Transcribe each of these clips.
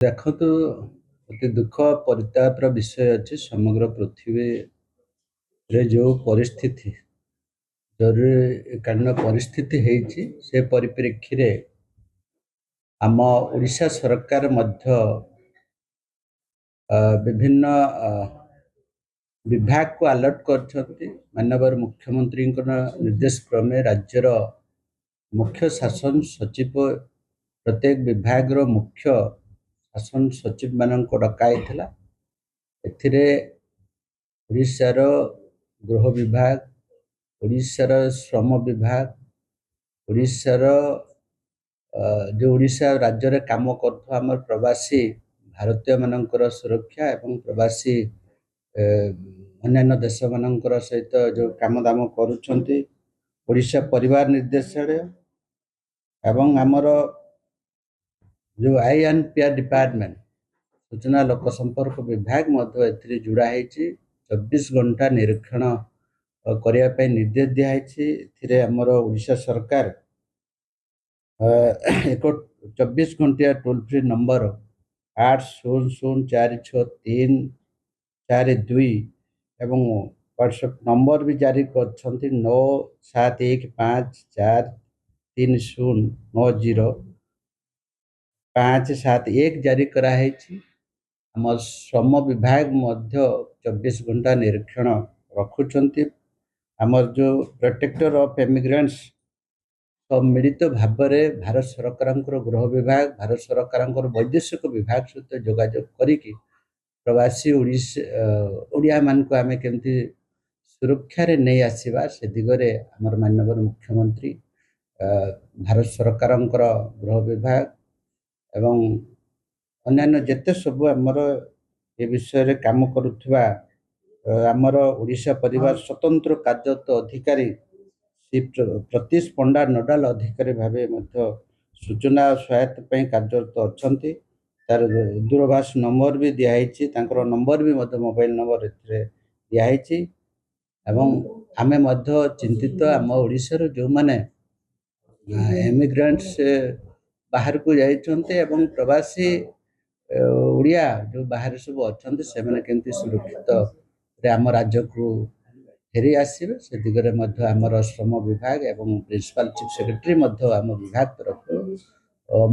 ଦେଖ ତ ଅତି ଦୁଃଖ ପରିତାପର ବିଷୟ ଅଛି ସମଗ୍ର ପୃଥିବୀରେ ଯେଉଁ ପରିସ୍ଥିତି ଜରୁରୀକାଳୀନ ପରିସ୍ଥିତି ହେଇଛି ସେ ପରିପ୍ରେକ୍ଷୀରେ ଆମ ଓଡ଼ିଶା ସରକାର ମଧ୍ୟ ବିଭିନ୍ନ ବିଭାଗକୁ ଆଲର୍ଟ କରିଛନ୍ତି। ମାନ୍ୟବର ମୁଖ୍ୟମନ୍ତ୍ରୀଙ୍କର ନିର୍ଦ୍ଦେଶ କ୍ରମେ ରାଜ୍ୟର ମୁଖ୍ୟ ଶାସନ ସଚିବ ପ୍ରତ୍ୟେକ ବିଭାଗର ମୁଖ୍ୟ ଶାସନ ସଚିବମାନଙ୍କୁ ଡକାଯାଇଥିଲା। ଏଥିରେ ଓଡ଼ିଶାର ଗୃହ ବିଭାଗ, ଓଡ଼ିଶାର ଶ୍ରମ ବିଭାଗ, ଓଡ଼ିଶାର ଯେଉଁ ଓଡ଼ିଶା ରାଜ୍ୟରେ କାମ କରୁଥିବା ଆମର ପ୍ରବାସୀ ଭାରତୀୟମାନଙ୍କର ସୁରକ୍ଷା ଏବଂ ପ୍ରବାସୀ ଅନ୍ୟାନ୍ୟ ଦେଶମାନଙ୍କର ସହିତ ଯେଉଁ କାମ ଦାମ କରୁଛନ୍ତି, ଓଡ଼ିଶା ପରିବାର ନିର୍ଦ୍ଦେଶାଳୟ ଏବଂ ଆମର ଯେଉଁ INPR ଡିପାର୍ଟମେଣ୍ଟ ସୂଚନା ଲୋକ ସମ୍ପର୍କ ବିଭାଗ ମଧ୍ୟ ଏଥିରେ ଯୋଡ଼ା ହେଇଛି। 24 ଘଣ୍ଟା ନିରୀକ୍ଷଣ କରିବା ପାଇଁ ନିର୍ଦ୍ଦେଶ ଦିଆହେଇଛି। ଏଥିରେ ଆମର ଓଡ଼ିଶା ସରକାର ଏକ 24 ଘଣ୍ଟିଆ ଟୋଲ୍ ଫ୍ରି ନମ୍ବର 80046342 ଏବଂ ହ୍ୱାଟ୍ସଆପ୍ ନମ୍ବର ବି ଜାରି କରିଛନ୍ତି 971543090571 ଜାରି କରାହେଇଛି। ଆମ ଶ୍ରମ ବିଭାଗ ମଧ୍ୟ 24 ଘଣ୍ଟା ନିରୀକ୍ଷଣ ରଖୁଛନ୍ତି। ଆମର ଯେଉଁ ପ୍ରୋଟେକ୍ଟର ଅଫ୍ ଇମିଗ୍ରାଣ୍ଟସ୍ ମିଳିତ ଭାବରେ ଭାରତ ସରକାରଙ୍କର ଗୃହ ବିଭାଗ, ଭାରତ ସରକାରଙ୍କର ବୈଦେଶିକ ବିଭାଗ ସହିତ ଯୋଗାଯୋଗ କରିକି ପ୍ରବାସୀ ଓଡ଼ିଆମାନଙ୍କୁ ଆମେ କେମିତି ସୁରକ୍ଷାରେ ନେଇ ଆସିବା ସେ ଦିଗରେ ଆମର ମାନ୍ୟବର ମୁଖ୍ୟମନ୍ତ୍ରୀ, ଭାରତ ସରକାରଙ୍କର ଗୃହ ବିଭାଗ ଏବଂ ଅନ୍ୟାନ୍ୟ ଯେତେ ସବୁ ଆମର ଏ ବିଷୟରେ କାମ କରୁଥିବା ଆମର ଓଡ଼ିଶା ପରିବାର ସ୍ୱତନ୍ତ୍ର କାର୍ଯ୍ୟରତ ଅଧିକାରୀ ଶ୍ରୀ ପ୍ରତୀଶ ପଣ୍ଡା ନୋଡାଲ ଅଧିକାରୀ ଭାବେ ମଧ୍ୟ ସୂଚନା ସହାୟତା ପାଇଁ କାର୍ଯ୍ୟରତ ଅଛନ୍ତି। ତାର ଦୂରଭାଷ ନମ୍ବର ବି ଦିଆହେଇଛି, ତାଙ୍କର ନମ୍ବର ବି ମଧ୍ୟ ମୋବାଇଲ ନମ୍ବର ଏଥିରେ ଦିଆହେଇଛି। ଏବଂ ଆମେ ମଧ୍ୟ ଚିନ୍ତିତ ଆମ ଓଡ଼ିଶାର ଯେଉଁମାନେ ଇମିଗ୍ରାଣ୍ଟସ୍ ବାହାରକୁ ଯାଇଛନ୍ତି ଏବଂ ପ୍ରବାସୀ ଓଡ଼ିଆ ଯେଉଁ ବାହାରେ ସବୁ ଅଛନ୍ତି ସେମାନେ କେମିତି ସୁରକ୍ଷିତରେ ଆମ ରାଜ୍ୟକୁ ଫେରି ଆସିବେ ସେ ଦିଗରେ ମଧ୍ୟ ଆମର ଶ୍ରମ ବିଭାଗ ଏବଂ ପ୍ରିନ୍ସିପାଲ ଚିଫ୍ ସେକ୍ରେଟାରୀ ମଧ୍ୟ ଆମ ବିଭାଗ ତରଫରୁ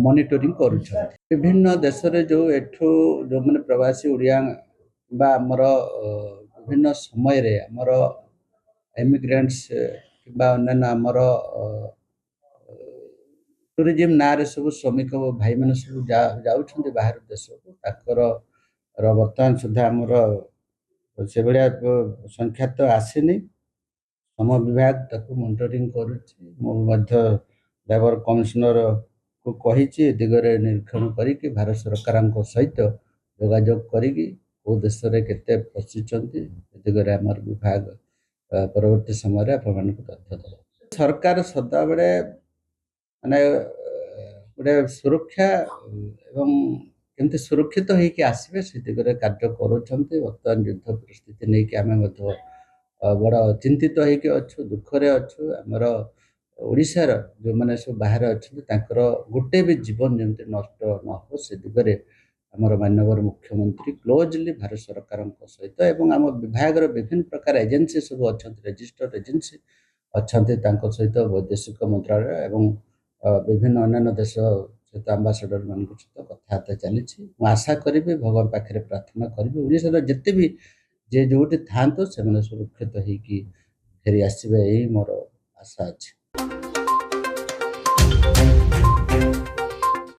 ମନିଟରିଂ କରୁଛନ୍ତି। ବିଭିନ୍ନ ଦେଶରେ ଏଠୁ ଯେଉଁମାନେ ପ୍ରବାସୀ ଓଡ଼ିଆ ବା ଆମର ବିଭିନ୍ନ ସମୟରେ ଆମର ଇମିଗ୍ରାଣ୍ଟସ୍ କିମ୍ବା ଅନ୍ୟାନ୍ୟ ଆମର ଟୁରିଜିମ୍ ନାଁରେ ସବୁ ଶ୍ରମିକ ଭାଇମାନେ ସବୁ ଯାଉଛନ୍ତି ବାହାର ଦେଶକୁ, ତାଙ୍କର ବର୍ତ୍ତମାନ ସୁଦ୍ଧା ଆମର ସେଭଳିଆ ସଂଖ୍ୟା ତ ଆସିନି। ଶ୍ରମ ବିଭାଗ ତାକୁ ମନିଟରିଂ କରୁଛି। ମୁଁ ମଧ୍ୟ ଲେବର କମିଶନରକୁ କହିଛି ଏ ଦିଗରେ ନିରୀକ୍ଷଣ କରିକି ଭାରତ ସରକାରଙ୍କ ସହିତ ଯୋଗାଯୋଗ କରିକି କେଉଁ ଦେଶରେ କେତେ ପଶିଛନ୍ତି ଏ ଦିଗରେ ଆମର ବିଭାଗ ପରବର୍ତ୍ତୀ ସମୟରେ ଆପଣମାନଙ୍କୁ ତଥ୍ୟ ଦେବ। ସରକାର ସଦାବେଳେ ମାନେ ଗୋଟେ ସୁରକ୍ଷା ଏବଂ କେମିତି ସୁରକ୍ଷିତ ହେଇକି ଆସିବେ ସେ ଦିଗରେ କାର୍ଯ୍ୟ କରୁଛନ୍ତି। ବର୍ତ୍ତମାନ ଯୁଦ୍ଧ ପରିସ୍ଥିତି ନେଇକି ଆମେ ମଧ୍ୟ ବଡ଼ ଚିନ୍ତିତ ହେଇକି ଅଛୁ, ଦୁଃଖରେ ଅଛୁ। ଆମର ଓଡ଼ିଶାର ଯେଉଁମାନେ ସବୁ ବାହାରେ ଅଛନ୍ତି ତାଙ୍କର ଗୋଟେ ବି ଜୀବନ ଯେମିତି ନଷ୍ଟ ନ ହେବ ସେ ଦିଗରେ ଆମର ମାନ୍ୟବର ମୁଖ୍ୟମନ୍ତ୍ରୀ କ୍ଲୋଜଲି ଭାରତ ସରକାରଙ୍କ ସହିତ ଏବଂ ଆମ ବିଭାଗର ବିଭିନ୍ନ ପ୍ରକାର ଏଜେନ୍ସି ସବୁ ଅଛନ୍ତି, ରେଜିଷ୍ଟର୍ଡ ଏଜେନ୍ସି ଅଛନ୍ତି, ତାଙ୍କ ସହିତ ବୈଦେଶିକ ମନ୍ତ୍ରାଳୟ ଏବଂ ବିଭିନ୍ନ ଅନ୍ୟାନ୍ୟ ଦେଶ ସହିତ ଆମ୍ବାସଡ଼ର ମାନଙ୍କ ସହିତ କଥାବାର୍ତ୍ତା ଚାଲିଛି। ମୁଁ ଆଶା କରିବି, ଭଗବାନ ପାଖରେ ପ୍ରାର୍ଥନା କରିବି ଓଡ଼ିଶାର ଯେତେ ବି ଯେ ଯେଉଁଠି ଥାଆନ୍ତୁ ସେମାନେ ସୁରକ୍ଷିତ ହେଇକି ଫେରି ଆସିବେ, ଏହି ମୋର ଆଶା ଅଛି।